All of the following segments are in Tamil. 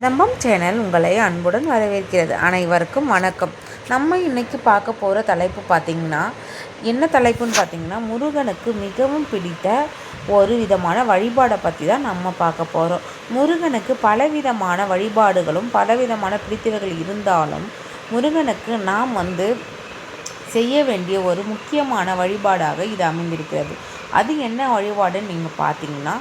தம்பம் சேனல் உங்களை அன்புடன் வரவேற்கிறது. அனைவருக்கும் வணக்கம். நம்ம இன்னைக்கு பார்க்க போகிற தலைப்பு பார்த்திங்கன்னா, என்ன தலைப்புன்னு பார்த்திங்கன்னா, முருகனுக்கு மிகவும் பிடித்த ஒரு விதமான வழிபாடை பற்றி தான் நம்ம பார்க்க போகிறோம். முருகனுக்கு பலவிதமான வழிபாடுகளும் பலவிதமான பிடித்தவைகள் இருந்தாலும், முருகனுக்கு நாம் செய்ய வேண்டிய ஒரு முக்கியமான வழிபாடாக இது அமைந்திருக்கிறது. அது என்ன வழிபாடுன்னு நீங்கள் பார்த்தீங்கன்னா,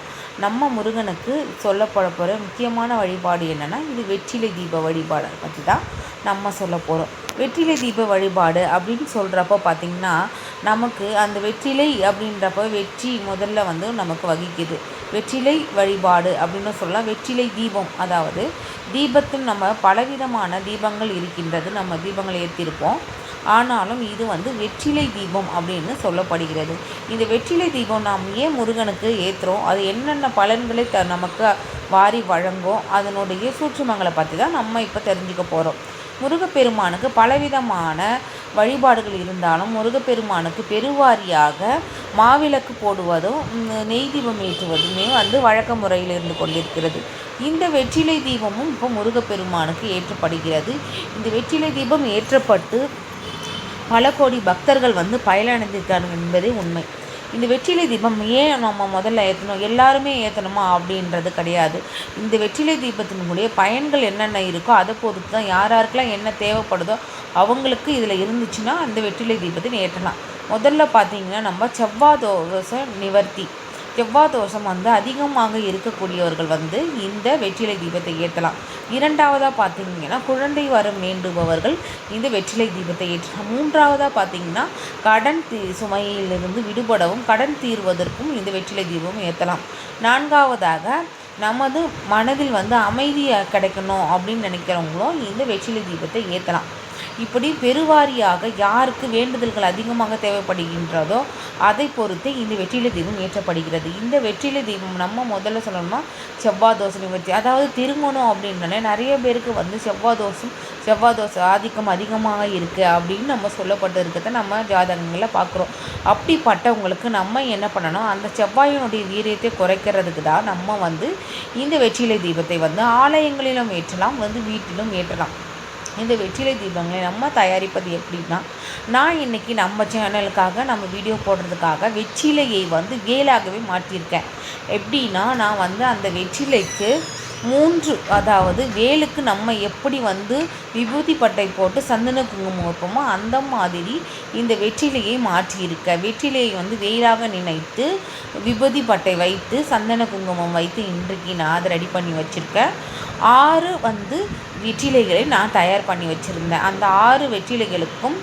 நம்ம முருகனுக்கு சொல்லப்பட போகிற முக்கியமான வழிபாடு என்னென்னா, இது வெற்றிலை தீப வழிபாடை பற்றி தான் நம்ம சொல்ல போகிறோம். வெற்றிலை தீப வழிபாடு அப்படின்னு சொல்கிறப்போ பார்த்திங்கன்னா, நமக்கு அந்த வெற்றிலை அப்படின்றப்ப வெற்றி முதல்ல நமக்கு வகிக்குது. வெற்றிலை வழிபாடு அப்படின்னு சொல்லலாம். வெற்றிலை தீபம், அதாவது தீபத்தில் நம்ம பலவிதமான தீபங்கள் இருக்கின்றது. நம்ம தீபங்கள் ஏற்றிருப்போம். ஆனாலும் இது வெற்றிலை தீபம் அப்படின்னு சொல்லப்படுகிறது. இந்த வெற்றிலை தீபம் நாம் ஏன் முருகனுக்கு ஏற்றுறோம், அது என்னென்ன பலன்களை நமக்கு வாரி வழங்கும், அதனுடைய சூட்சுமங்களை பற்றி தான் நம்ம இப்போ தெரிஞ்சுக்க போகிறோம். முருகப்பெருமானுக்கு பலவிதமான வழிபாடுகள் இருந்தாலும், முருகப்பெருமானுக்கு பெருவாரியாக மாவிளக்கு போடுவதும் நெய் தீபம் ஏற்றுவதுமே வழக்க முறையில் இருந்து கொண்டிருக்கிறது. இந்த வெற்றிலை தீபமும் இப்போ முருகப்பெருமானுக்கு ஏற்றப்படுகிறது. இந்த வெற்றிலை தீபம் ஏற்றப்பட்டு பல கோடி பக்தர்கள் பயனடைந்திருக்காங்க என்பதே உண்மை. இந்த வெற்றிலை தீபம் ஏன் நம்ம முதல்ல ஏற்றணும், எல்லாருமே ஏற்றணுமா அப்படின்றது கிடையாது. இந்த வெற்றிலை தீபத்தினுடைய பயன்கள் என்னென்ன இருக்கோ அதை பொறுத்து தான் யாருக்கெல்லாம் என்ன தேவைப்படுதோ அவங்களுக்கு இதில் இருந்துச்சுன்னா அந்த வெற்றிலை தீபத்தை ஏற்றலாம். முதல்ல பார்த்திங்கன்னா, நம்ம செவ்வாய் தோஷ நிவர்த்தி, செவ்வாய் தோஷம் அதிகமாக இருக்கக்கூடியவர்கள் இந்த வெற்றிலை தீபத்தை ஏற்றலாம். இரண்டாவதாக பார்த்திங்கன்னா, குழந்தை வரம் வேண்டுபவர்கள் இந்த வெற்றிலை தீபத்தை ஏற்றலாம். மூன்றாவதாக பார்த்திங்கன்னா, கடன் சுமையிலிருந்து விடுபடவும் கடன் தீர்வதற்கும் இந்த வெற்றிலை தீபம் ஏற்றலாம். நான்காவதாக, நமது மனதில் அமைதியாக கிடைக்கணும் அப்படின்னு நினைக்கிறவங்களும் இந்த வெற்றிலை தீபத்தை ஏற்றலாம். இப்படி பெருவாரியாக யாருக்கு வேண்டுதல்கள் அதிகமாக தேவைப்படுகின்றதோ அதை பொறுத்து இந்த வெற்றிலை தீபம் ஏற்றப்படுகிறது. இந்த வெற்றிலை தீபம் நம்ம முதல்ல சொல்லணும்னா, செவ்வாய் தோஷ நிவர்த்தி, அதாவது திருமணம் அப்படின்னாலே நிறைய பேருக்கு செவ்வாய் தோஷ ஆதிக்கம் அதிகமாக இருக்குது அப்படின்னு நம்ம சொல்லப்பட்டு இருக்கிறத நம்ம ஜாதகங்களில் பார்க்குறோம். அப்படிப்பட்டவங்களுக்கு நம்ம என்ன பண்ணணும், அந்த செவ்வாயினுடைய வீரியத்தை குறைக்கிறதுக்கு தான் நம்ம இந்த வெற்றிலை தீபத்தை ஆலயங்களிலும் ஏற்றலாம், வீட்டிலும் ஏற்றலாம். இந்த வெற்றிலை தீபங்களை நம்ம தயாரிப்பது எப்படின்னா, நான் இன்றைக்கி நம்ம சேனலுக்காக நம்ம வீடியோ போடுறதுக்காக வெற்றிலையை வேலாகவே மாற்றியிருக்கேன். எப்படின்னா, நான் அந்த வெற்றிலைக்கு 3, அதாவது வேலுக்கு நம்ம எப்படி விபூதி பட்டை போட்டு சந்தன குங்குமம் வைப்போமோ அந்த மாதிரி இந்த வெற்றிலையை மாற்றியிருக்கேன். வெற்றிலையை வேலாக நினைத்து விபூதி பட்டை வைத்து சந்தன குங்குமம் வைத்து இன்றைக்கு நான் அதை ரெடி பண்ணி வச்சுருக்கேன். 6 வெற்றிலைகளை நான் தயார் பண்ணி வச்சுருந்தேன். அந்த 6 வெற்றிலைகளுக்கும்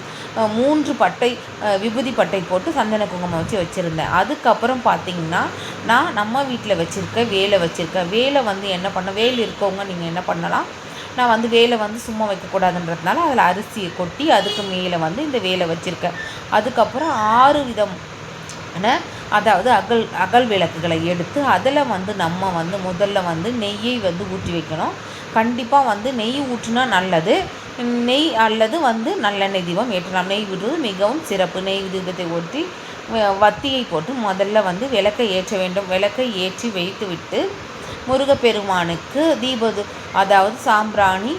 3 பட்டை விபூதி பட்டை போட்டு சந்தன குங்குமம் வச்சுருந்தேன். அதுக்கப்புறம் பார்த்திங்கன்னா, நான் நம்ம வீட்டில் வச்சுருக்கேன் வேலை வச்சுருக்கேன். வேலை என்ன பண்ண, வேல் இருக்கவங்க நீங்கள் என்ன பண்ணலாம், நான் வேலை சும்மா வைக்கக்கூடாதுன்றதுனால அதில் அரிசியை கொட்டி அதுக்கு மேலே இந்த வேலை வச்சுருக்கேன். அதுக்கப்புறம் 6 விதம், அதாவது அகல் விளக்குகளை எடுத்து அதில் நம்ம முதல்ல நெய்யை ஊற்றி வைக்கணும். கண்டிப்பாக நெய் ஊற்றினா நல்லது. நெய் அல்லது நல்லெண்ணெய் தீபம் ஏற்றலாம். நெய் விடுறது மிகவும் சிறப்பு. நெய் தீபத்தை ஊற்றி வத்தியை போட்டு முதல்ல விளக்கை ஏற்ற வேண்டும். விளக்கை ஏற்றி வைத்துவிட்டு முருகப்பெருமானுக்கு அதாவது சாம்பிராணி,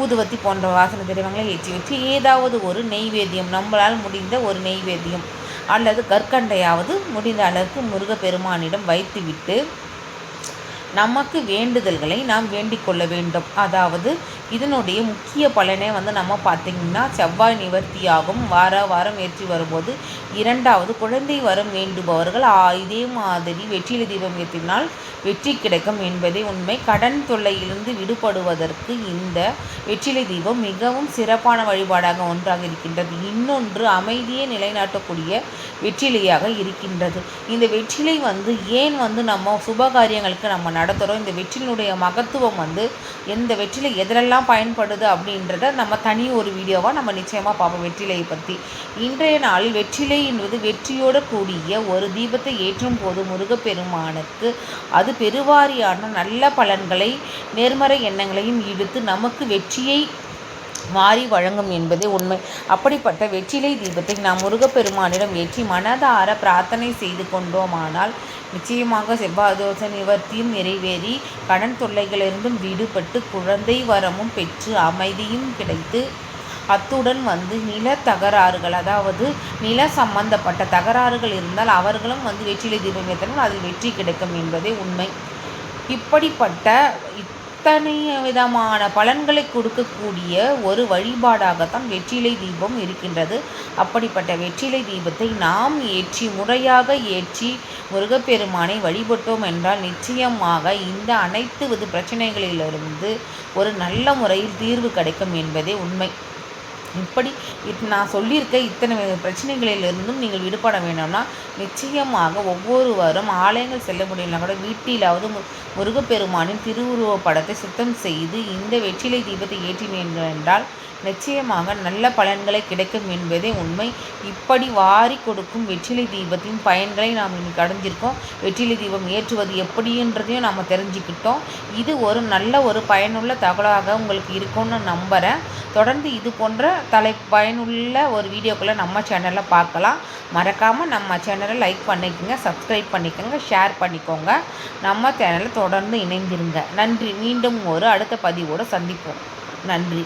ஊதுவத்தி போன்ற வாசனை திரவங்களை ஏற்றி வச்சு ஏதாவது ஒரு நெய்வேத்தியம், நம்மளால் முடிந்த ஒரு நெய்வேத்தியம் அல்லது கற்கண்டையாவது முடிந்த அளவுக்கு முருகப்பெருமானிடம் வைத்துவிட்டு நமக்கு வேண்டுதல்களை நாம் வேண்டிக் கொள்ள வேண்டும். அதாவது இதனுடைய முக்கிய பலனே நம்ம பார்த்திங்கன்னா, செவ்வாய் நிவர்த்தியாகும். வாரம் ஏற்றி வரும்போது. இரண்டாவது, குழந்தை வரம் வேண்டுபவர்கள் இதே மாதிரி வெற்றிலை தீபம் ஏற்றினால் வெற்றி கிடைக்கும் என்பதே உண்மை. கடன் தொல்லையிலிருந்து விடுபடுவதற்கு இந்த வெற்றிலை தீபம் மிகவும் சிறப்பான வழிபாடாக ஒன்றாக இருக்கின்றது. இன்னொன்று, அமைதியை நிலைநாட்டக்கூடிய வெற்றிலையாக இருக்கின்றது. இந்த வெற்றிலை ஏன் நம்ம சுபகாரியங்களுக்கு நம்ம நடத்துகிறோம், இந்த வெற்றிலையுடைய மகத்துவம் எந்த வெற்றிலை எதிலெல்லாம் பயன்படுது அப்படின்றத நம்ம தனி ஒரு வீடியோவாக நம்ம நிச்சயமாக பார்ப்போம் வெற்றிலையை பற்றி. இன்றைய நாளில் வெற்றிலை என்பது வெற்றியோடு கூடிய ஒரு தீபத்தை ஏற்றும் போது முருகப்பெருமானுக்கு அது பெருவாரியான நல்ல பலன்களை, நேர்மறை எண்ணங்களையும் இழுத்து நமக்கு வெற்றியை வாரி வழங்கும் என்பதே உண்மை. அப்படிப்பட்ட வெற்றிலை தீபத்தை நாம் முருகப்பெருமானிடம் ஏற்றி மனதார பிரார்த்தனை செய்து கொண்டோமானால் நிச்சயமாக செவ்வாதோஷ நிவர்த்தியும் நிறைவேறி கடன் தொல்லைகளிலிருந்தும் விடுபட்டு குழந்தை வரமும் பெற்று அமைதியும் கிடைத்து அத்துடன் நில தகராறுகள், அதாவது நில சம்பந்தப்பட்ட தகராறுகள் இருந்தால் அவர்களும் வெற்றிலை தீபம் ஏற்றணும், அதில் வெற்றி கிடைக்கும் என்பதே உண்மை. இப்படிப்பட்ட இத்தனை விதமான பலன்களை கொடுக்கக்கூடிய ஒரு வழிபாடாகத்தான் வெற்றிலை தீபம் இருக்கின்றது. அப்படிப்பட்ட வெற்றிலை தீபத்தை நாம் ஏற்றி முறையாக ஏற்றி முருகப்பெருமானை வழிபட்டோம் என்றால் நிச்சயமாக இந்த அனைத்து பிரச்சனைகளிலிருந்து ஒரு நல்ல முறையில் தீர்வு கிடைக்கும் என்பதே உண்மை. இப்படி நான் சொல்லியிருக்க இத்தனை பிரச்சனைகளிலிருந்தும் நீங்கள் விடுபட வேண்டும்னா நிச்சயமாக ஒவ்வொருவரும் ஆலயங்கள் செல்ல முடியலனா கூட வீட்டிலாவது முருகப்பெருமானின் திருவுருவப் படத்தை சுத்தம் செய்து இந்த வெற்றிலை தீபத்தை ஏற்றினீர்கள் என்றால் நிச்சயமாக நல்ல பலன்களை கிடைக்கும் என்பதே உண்மை. இப்படி வாரி கொடுக்கும் வெற்றிலை தீபத்தின் பயன்களை நாம் இன்னைக்கு அடைஞ்சிருக்கோம். வெற்றிலை தீபம் ஏற்றுவது எப்படின்றதையும் நாம் தெரிஞ்சுக்கிட்டோம். இது ஒரு நல்ல ஒரு பயனுள்ள தகவலாக உங்களுக்கு இருக்கும்னு நம்புகிறேன். தொடர்ந்து இது போன்ற பயனுள்ள ஒரு வீடியோக்களை நம்ம சேனலில் பார்க்கலாம். மறக்காமல் நம்ம சேனலை லைக் பண்ணிக்கோங்க, சப்ஸ்கிரைப் பண்ணிக்கோங்க, ஷேர் பண்ணிக்கோங்க. நம்ம சேனலை தொடர்ந்து இணைந்திருங்க. நன்றி. மீண்டும் ஒரு அடுத்த பதிவோடு சந்திப்போம். நன்றி.